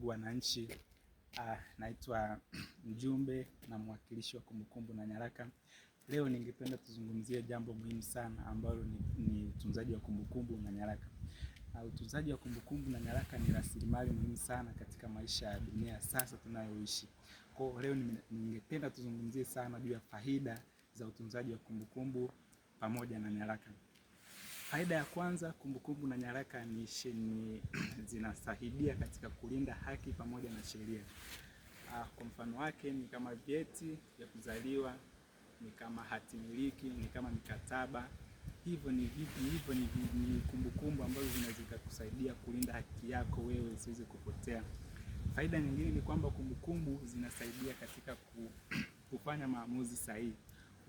ndugu wananchi, naitwa mjumbe na mwakilishi wa Kumbukumbu na Nyaraka. Leo ningependa tuzungumzie jambo muhimu sana ambalo ni utunzaji wa kumbukumbu na nyaraka. Utunzaji wa kumbukumbu na nyaraka ni rasilimali muhimu sana katika maisha ya dunia sasa tunayoishi. Kwa leo ningependa tuzungumzie sana juu ya faida za utunzaji wa kumbukumbu pamoja na nyaraka. Faida ya kwanza, kumbukumbu na nyaraka ni zinasaidia katika kulinda haki pamoja na sheria. Kwa mfano wake ni kama vyeti vya kuzaliwa, ni kama hati miliki, ni kama mikataba. Hivyo ni kumbukumbu ambazo zinaweza kusaidia kulinda haki yako wewe isiweze kupotea. Faida nyingine ni kwamba kumbukumbu zinasaidia katika kufanya maamuzi sahihi.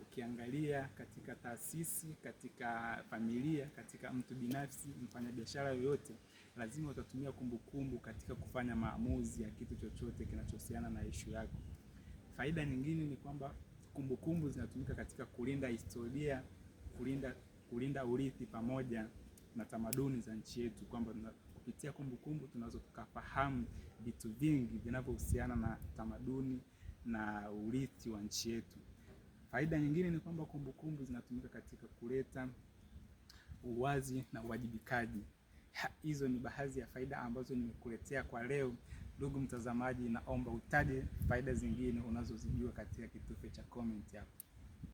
Ukiangalia katika taasisi, katika familia, katika mtu binafsi, mfanyabiashara yoyote, lazima utatumia kumbukumbu katika kufanya maamuzi ya kitu chochote kinachohusiana na issue yako. Faida nyingine ni kwamba kumbukumbu zinatumika katika kulinda historia, kulinda urithi pamoja na tamaduni za nchi yetu, kwamba kupitia kumbukumbu tunaweza tukafahamu vitu vingi vinavyohusiana na tamaduni na urithi wa nchi yetu. Faida nyingine ni kwamba kumbukumbu zinatumika katika kuleta uwazi na uwajibikaji. Hizo ni baadhi ya faida ambazo nimekuletea kwa leo. Ndugu mtazamaji, naomba utaje faida zingine unazozijua katika kitufe cha comment hapo.